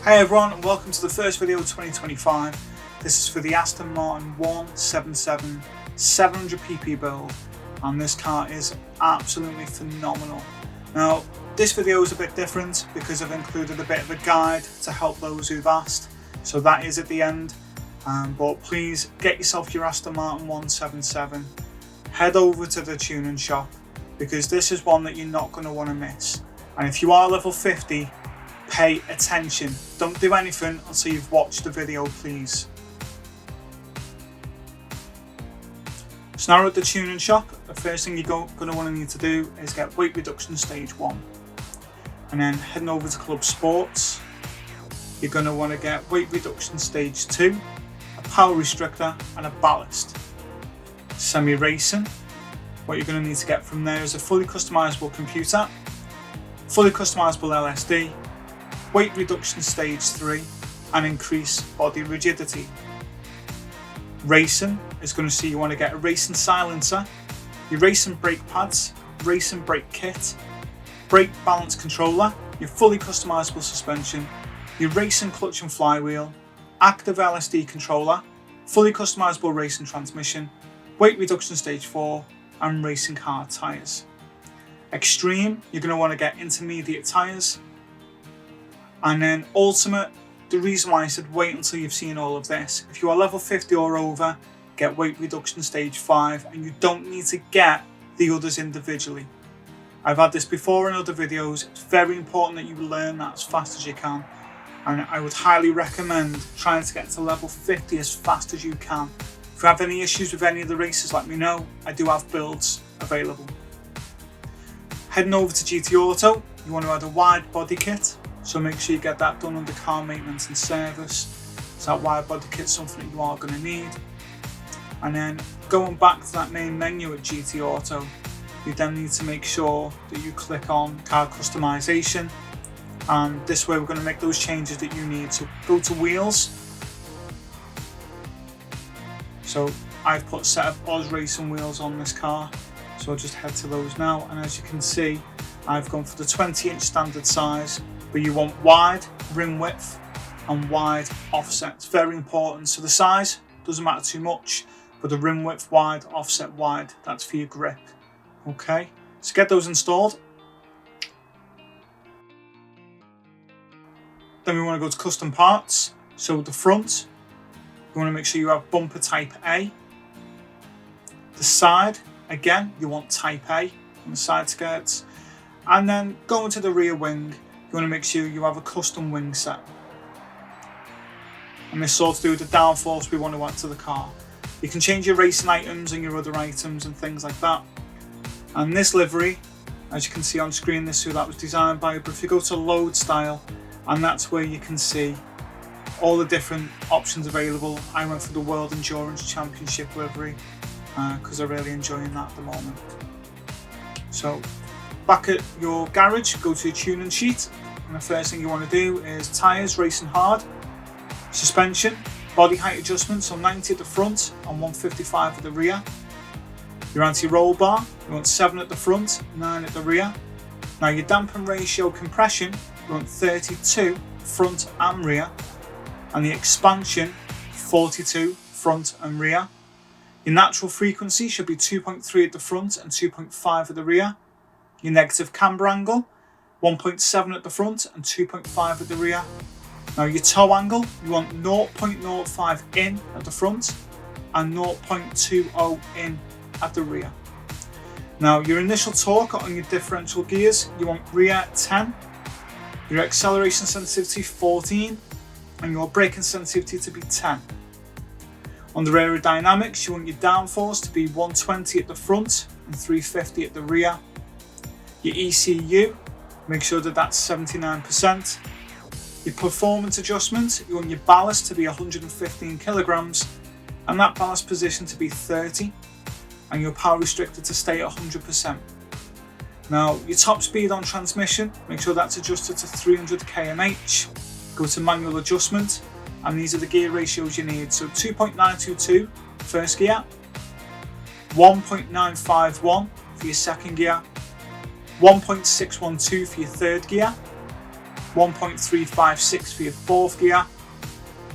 Hey everyone, and welcome to the first video of 2025. This is for the Aston Martin One-77 700 pp build, and this car is absolutely phenomenal. Now, this video is a bit different because I've included a bit of a guide to help those who've asked, so that is at the end. But please get yourself your Aston Martin One-77, head over to the tuning shop because this is one that you're not going to want to miss. And if you are level 50, pay attention. Don't do anything until you've watched the video, please. So now we're at the tuning shop. The first thing you're going to want to need to do is get weight reduction stage 1. And then heading over to Club Sports, you're going to want to get weight reduction stage 2, a power restrictor and a ballast. Semi-racing, what you're going to need to get from there is a fully customizable computer, fully customizable LSD, weight reduction stage 3 and increase body rigidity. Racing is going to see you want to get a racing silencer, your racing brake pads, racing brake kit, brake balance controller, your fully customizable suspension, your racing clutch and flywheel, active LSD controller, fully customizable racing transmission, weight reduction stage 4 and racing hard tyres. Extreme, you're going to want to get intermediate tyres. And then ultimate, the reason why I said wait until you've seen all of this, if you are level 50 or over, get weight reduction stage 5 and you don't need to get the others individually. I've had this before in other videos. It's very important that you learn that as fast as you can, and I would highly recommend trying to get to level 50 as fast as you can. If you have any issues with any of the races, let me know. I do have builds available. Heading over to GT Auto, you want to add a wide body kit. So make sure you get that done under car maintenance and service. So that wide body kit is something that you are going to need. And then going back to that main menu at GT Auto, you then need to make sure that you click on car customization. And this way we're going to make those changes that you need. So go to wheels. So I've put set of Oz Racing wheels on this car. So I'll just head to those now. And as you can see, I've gone for the 20-inch standard size. But you want wide rim width and wide offset. It's very important. So the size doesn't matter too much, but the rim width wide, offset wide, that's for your grip. Okay, so get those installed. Then we want to go to custom parts. So the front, you want to make sure you have bumper type A. The side, again, you want type A on the side skirts. And then going to the rear wing, you want to make sure you have a custom wing set. And this is all to do with the downforce we want to add to the car. You can change your racing items and your other items and things like that. And this livery, as you can see on screen, this is that was designed by, but if you go to load style, and that's where you can see all the different options available. I went for the World Endurance Championship livery because I'm really enjoying that at the moment. So back at your garage, go to your tuning sheet, and the first thing you want to do is tyres, racing hard, suspension, body height adjustment, so 90 at the front and 155 at the rear. Your anti-roll bar, you want 7 at the front, 9 at the rear. Now your dampen ratio compression, you want 32 front and rear, and the expansion 42 front and rear. Your natural frequency should be 2.3 at the front and 2.5 at the rear. Your negative camber angle, 1.7 at the front and 2.5 at the rear. Now your toe angle, you want 0.05 in at the front and 0.20 in at the rear. Now your initial torque on your differential gears, you want rear 10, your acceleration sensitivity 14, and your braking sensitivity to be 10. On the aerodynamics, you want your downforce to be 120 at the front and 350 at the rear. Your ECU, make sure that that's 79%. Your performance adjustment, you want your ballast to be 115 kilograms and that ballast position to be 30, and your power restrictor to stay at 100%. Now your top speed on transmission, make sure that's adjusted to 300 km/h. Go to manual adjustment, and these are the gear ratios you need. So 2.922 first gear, 1.951 for your second gear, 1.612 for your third gear, 1.356 for your fourth gear,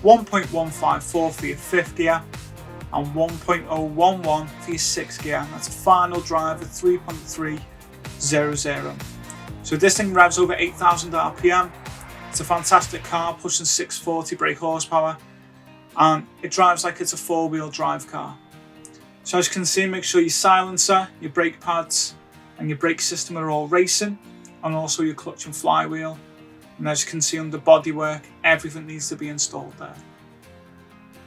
1.154 for your fifth gear, and 1.011 for your sixth gear. That's a final drive of 3.300. So this thing revs over 8,000 RPM. It's a fantastic car, pushing 640 brake horsepower, and it drives like it's a four-wheel drive car. So as you can see, make sure your silencer, your brake pads, and your brake system are all racing, and also your clutch and flywheel. And as you can see under bodywork, everything needs to be installed there.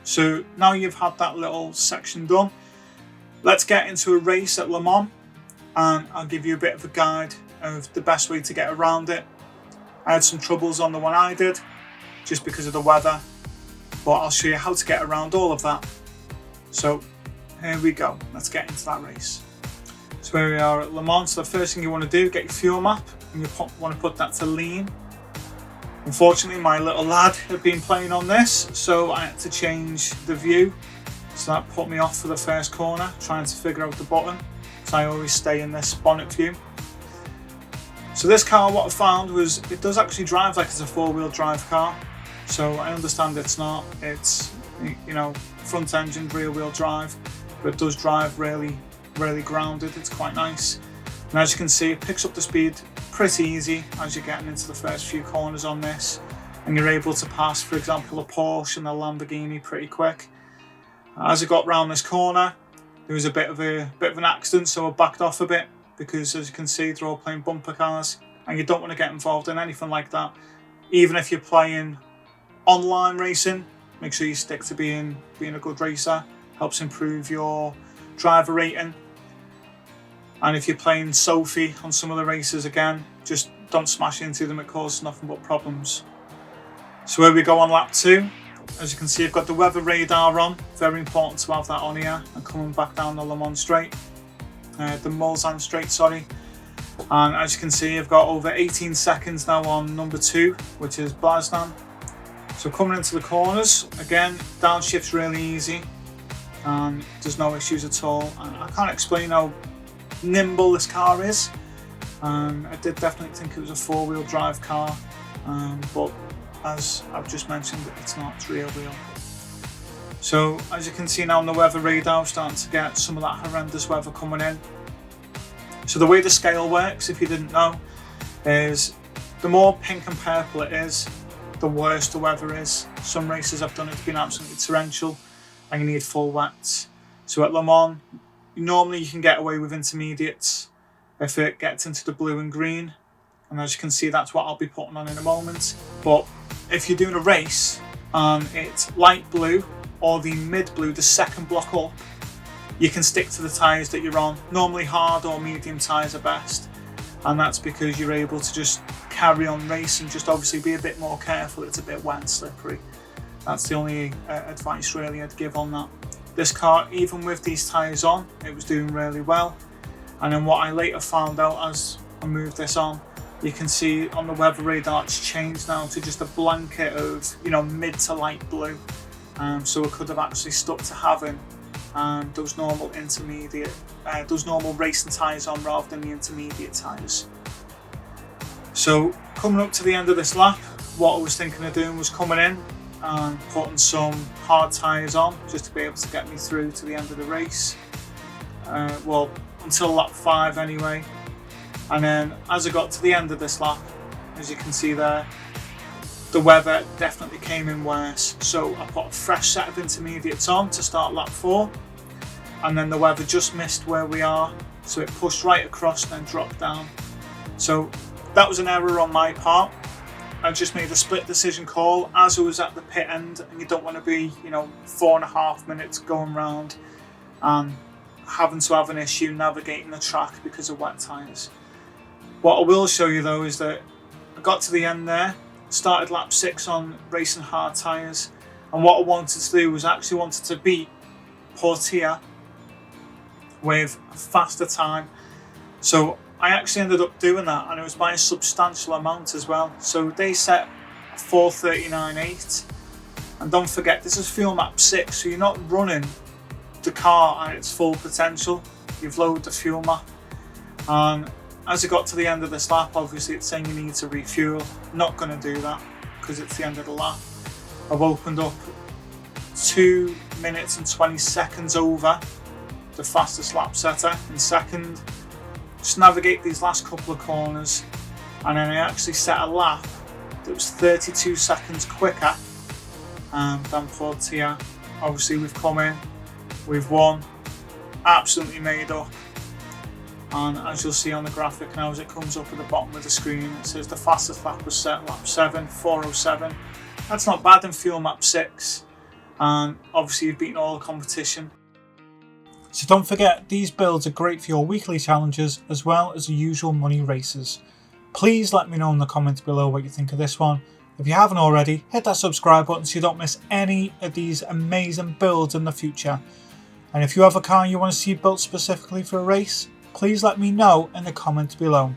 So now you've had that little section done, let's get into a race at Le Mans, and I'll give you a bit of a guide of the best way to get around it. I had some troubles on the one I did, just because of the weather, but I'll show you how to get around all of that. So here we go, let's get into that race. So here we are at Le Mans. So the first thing you want to do, get your fuel map, and you want to put that to lean. Unfortunately, my little lad had been playing on this, so I had to change the view. So that put me off for the first corner, trying to figure out the button, because I always stay in this bonnet view. So this car, what I found was, it does actually drive like it's a four-wheel drive car. So I understand it's not, it's, you know, front engine, rear wheel drive, but it does drive really grounded. It's quite nice. And as you can see, it picks up the speed pretty easy as you're getting into the first few corners on this, and you're able to pass, for example, a Porsche and a Lamborghini pretty quick. As I got round this corner, there was a bit of an accident, so I backed off a bit, because as you can see, they're all playing bumper cars, and you don't want to get involved in anything like that. Even if you're playing online racing, make sure you stick to being a good racer. Helps improve your driver rating. And if you're playing Sophie on some of the races, again, just don't smash into them, it causes nothing but problems. So here we go on lap 2. As you can see, I've got the weather radar on, very important to have that on here, and coming back down the Le Mans straight, the Mulsanne straight, sorry. And as you can see, I've got over 18 seconds now on number 2, which is Blasnan. So coming into the corners, again, downshift's really easy, and there's no issues at all. And I can't explain how nimble this car is. I did definitely think it was a four-wheel drive car, but as I've just mentioned, it's not, it's rear wheel. So as you can see now on the weather radar, I'm starting to get some of that horrendous weather coming in. So the way the scale works, if you didn't know, is the more pink and purple it is, the worse the weather is. Some races I've done, it's been absolutely torrential and you need full wets. So at Le Mans, normally you can get away with intermediates if it gets into the blue and green, and as you can see, that's what I'll be putting on in a moment. But if you're doing a race and it's light blue or the mid blue, the second block up, you can stick to the tyres that you're on. Normally hard or medium tyres are best, and that's because you're able to just carry on racing, just obviously be a bit more careful, it's a bit wet and slippery. That's the only advice really I'd give on that. This car, even with these tyres on, it was doing really well. And then what I later found out as I moved this on, you can see on the weather radar it's changed now to just a blanket of, you know, mid to light blue. So it could have actually stuck to having those normal intermediate, those normal racing tyres on rather than the intermediate tyres. So coming up to the end of this lap, what I was thinking of doing was coming in and putting some hard tyres on just to be able to get me through to the end of the race. Well, until lap 5 anyway. And then as I got to the end of this lap, as you can see there, the weather definitely came in worse. So I put a fresh set of intermediates on to start lap 4, and then the weather just missed where we are, so it pushed right across and then dropped down. So that was an error on my part. I just made a split decision call as I was at the pit end, and you don't want to be, 4.5 minutes going round and having to have an issue navigating the track because of wet tyres. What I will show you though is that I got to the end there, started lap 6 on racing hard tyres, and what I wanted to do was actually wanted to beat Portia with a faster time. So I actually ended up doing that, and it was by a substantial amount as well. So they set 4:39.8, and don't forget this is fuel map 6, so you're not running the car at its full potential. You've lowered the fuel map, and as I got to the end of this lap, obviously it's saying you need to refuel. Not going to do that because it's the end of the lap. I've opened up 2 minutes and 20 seconds over the fastest lap setter in second. Just navigate these last couple of corners, and then I actually set a lap that was 32 seconds quicker than Portia. Obviously we've come in, we've won, absolutely made up. And as you'll see on the graphic now, as it comes up at the bottom of the screen, it says the fastest lap was set lap 7, 4:07. That's not bad in fuel map 6, and obviously you've beaten all the competition. So don't forget, these builds are great for your weekly challenges as well as the usual money races. Please let me know in the comments below what you think of this one. If you haven't already, hit that subscribe button so you don't miss any of these amazing builds in the future. And if you have a car you want to see built specifically for a race, please let me know in the comments below.